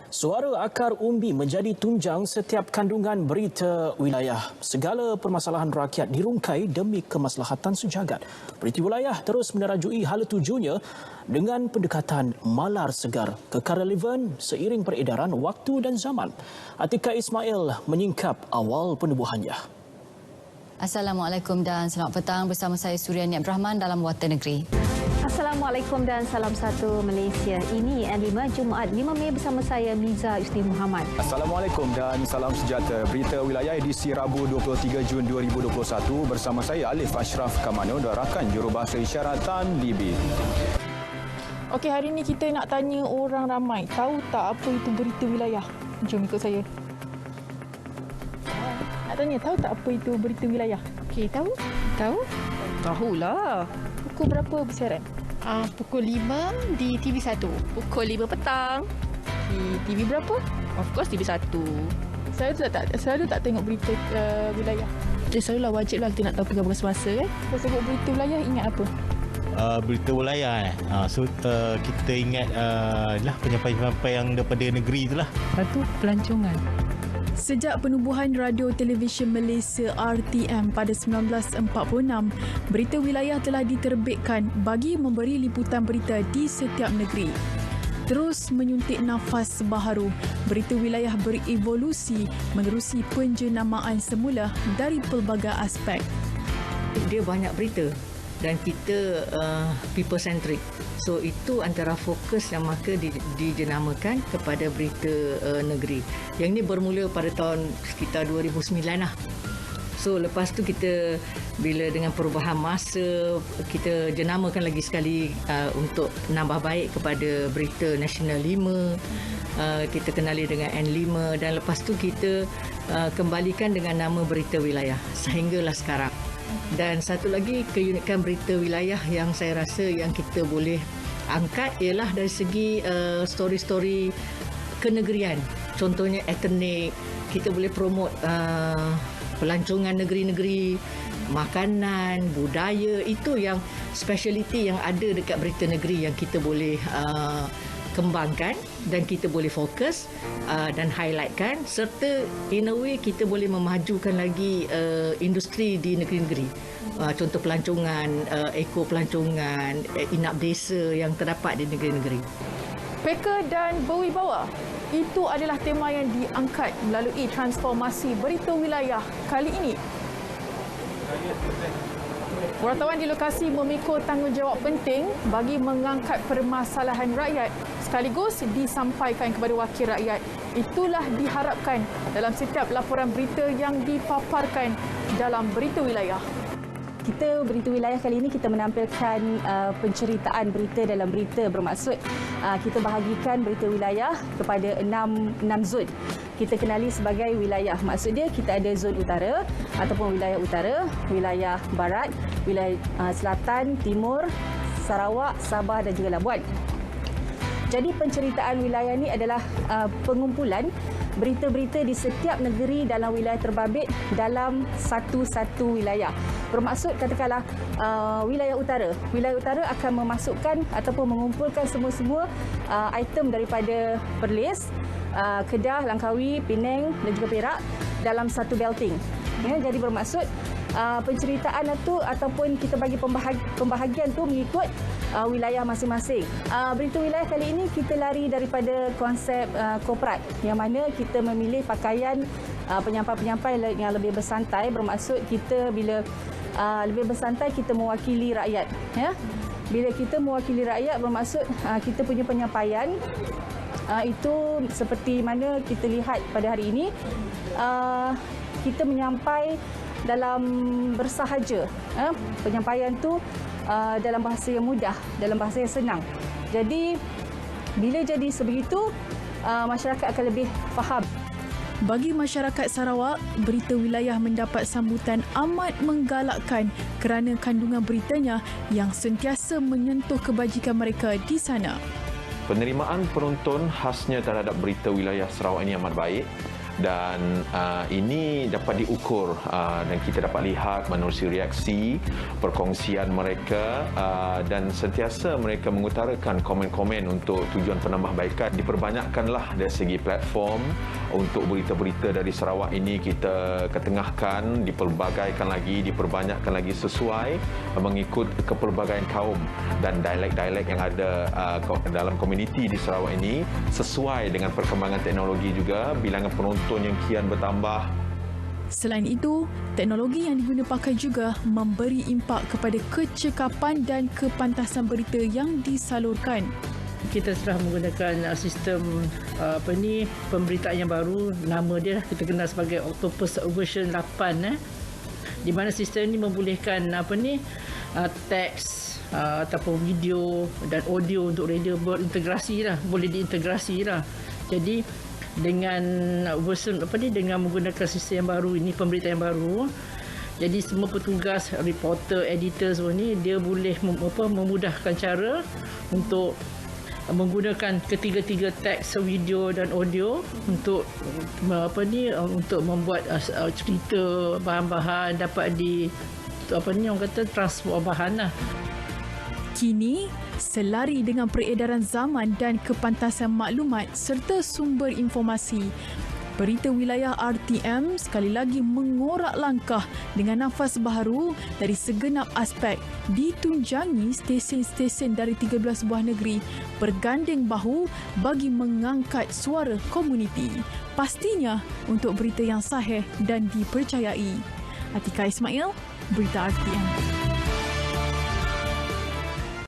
Suara akar umbi menjadi tunjang setiap kandungan berita wilayah. Segala permasalahan rakyat dirungkai demi kemaslahatan sejagat. Berita wilayah terus menerajui hala tujunya dengan pendekatan malar segar, kekal relevan seiring peredaran waktu dan zaman. Atika Ismail menyingkap awal penubuhannya. Assalamualaikum dan selamat petang bersama saya Suryani Abdul Rahman dalam Warta Negeri. Assalamualaikum dan salam satu Malaysia. Ini N5 Jumaat 5 Mei bersama saya Miza Yusni Muhammad. Assalamualaikum dan salam sejahtera. Berita wilayah edisi Rabu 23 Jun 2021 bersama saya Alif Ashraf Kamano dan rakan jurubahasa isyarat Tan Libi. Okey, hari ini kita nak tanya orang ramai, tahu tak apa itu berita wilayah? Jom ikut saya. Nak tanya, tahu tak apa itu berita wilayah? Okey, tahu? Tahu? Tahulah. Pukul berapa bersiaran? Pukul 5 di TV1. Pukul 5 petang. Di TV berapa? Of course TV1. Selalu tak tengok berita wilayah. Selalulah wajiblah kita nak tahu perkembangan semasa kan. Kalau sebut berita wilayah, ingat apa? Berita wilayah kita ingat lah penyampai-penyampai yang daripada negeri itulah. Lepas tu pelancongan. Sejak penubuhan Radio Televisyen Malaysia RTM pada 1946, berita wilayah telah diterbitkan bagi memberi liputan berita di setiap negeri. Terus menyuntik nafas baharu, berita wilayah berevolusi menerusi penjenamaan semula dari pelbagai aspek. Dia banyak berita dan kita people centric. So itu antara fokus yang maka dijenamakan kepada berita negeri. Yang ini bermula pada tahun sekitar 2009 lah. So lepas tu kita bila dengan perubahan masa kita jenamakan lagi sekali untuk nambah baik kepada berita Nasional 5. Kita kenali dengan N5 dan lepas tu kita kembalikan dengan nama berita wilayah sehinggalah sekarang. Dan satu lagi keunikan berita wilayah yang saya rasa yang kita boleh angkat ialah dari segi story-story kenegerian. Contohnya etnik, kita boleh promote pelancongan negeri-negeri, makanan, budaya, itu yang speciality yang ada dekat berita negeri yang kita boleh kembangkan dan kita boleh fokus dan highlightkan, serta in a way kita boleh memajukan lagi industri di negeri-negeri. Contoh pelancongan, eko pelancongan, inap desa yang terdapat di negeri-negeri. Peka dan berwibawa, itu adalah tema yang diangkat melalui transformasi berita wilayah kali ini. Wartawan di lokasi memikul tanggungjawab penting bagi mengangkat permasalahan rakyat sekaligus disampaikan kepada wakil rakyat. Itulah diharapkan dalam setiap laporan berita yang dipaparkan dalam berita wilayah. Kita berita wilayah kali ini kita menampilkan penceritaan berita dalam berita, bermaksud kita bahagikan berita wilayah kepada 6 zon. Kita kenali sebagai wilayah. Maksudnya kita ada zon utara ataupun wilayah utara, wilayah barat, wilayah selatan, timur, Sarawak, Sabah dan juga Labuan. Jadi penceritaan wilayah ini adalah pengumpulan berita-berita di setiap negeri dalam wilayah terbabit dalam satu-satu wilayah. Bermaksud katakanlah wilayah utara. Wilayah utara akan memasukkan ataupun mengumpulkan semua-semua item daripada Perlis, Kedah, Langkawi, Penang dan juga Perak dalam satu belting. Ya, jadi bermaksud penceritaan itu ataupun kita bagi pembahagian tu mengikut wilayah masing-masing. Berita wilayah kali ini kita lari daripada konsep korporat yang mana kita memilih pakaian penyampai-penyampai yang lebih bersantai, bermaksud kita bila lebih bersantai kita mewakili rakyat, ya. Bila kita mewakili rakyat bermaksud kita punya penyampaian itu seperti mana kita lihat pada hari ini, kita menyampai dalam bersahaja. Penyampaian tu dalam bahasa yang mudah, dalam bahasa yang senang. Jadi bila jadi sebegitu, masyarakat akan lebih faham. Bagi masyarakat Sarawak, berita wilayah mendapat sambutan amat menggalakkan kerana kandungan beritanya yang sentiasa menyentuh kebajikan mereka di sana. Penerimaan penonton khasnya terhadap berita wilayah Sarawak ini amat baik. dan ini dapat diukur dan kita dapat lihat menerusi reaksi perkongsian mereka dan sentiasa mereka mengutarakan komen-komen untuk tujuan penambahbaikan. Diperbanyakkanlah dari segi platform untuk berita-berita dari Sarawak ini kita ketengahkan, diperbagaikan lagi, diperbanyakkan lagi sesuai mengikut kepelbagaian kaum dan dialek-dialek yang ada dalam komuniti di Sarawak ini, sesuai dengan perkembangan teknologi juga, bilangan penonton yang kian bertambah. Selain itu, teknologi yang diguna pakai juga memberi impak kepada kecekapan dan kepantasan berita yang disalurkan. Kita telah menggunakan sistem pemberitaan yang baru, nama dia kita kenal sebagai Octopus version 8 di mana sistem ini membolehkan teks ataupun video dan audio untuk radio berintegrasi boleh diintegrasi Jadi dengan version dengan menggunakan sistem yang baru ini, pemberitaan yang baru, jadi semua petugas, reporter, editor semua ni dia boleh memudahkan cara untuk menggunakan ketiga-tiga teks, video dan audio untuk untuk membuat cerita, bahan-bahan dapat orang kata transform bahan Kini, selari dengan peredaran zaman dan kepantasan maklumat serta sumber informasi, Berita Wilayah RTM sekali lagi mengorak langkah dengan nafas baharu dari segenap aspek, ditunjangi stesen-stesen dari 13 buah negeri berganding bahu bagi mengangkat suara komuniti. Pastinya untuk berita yang sahih dan dipercayai. Atika Ismail, Berita RTM.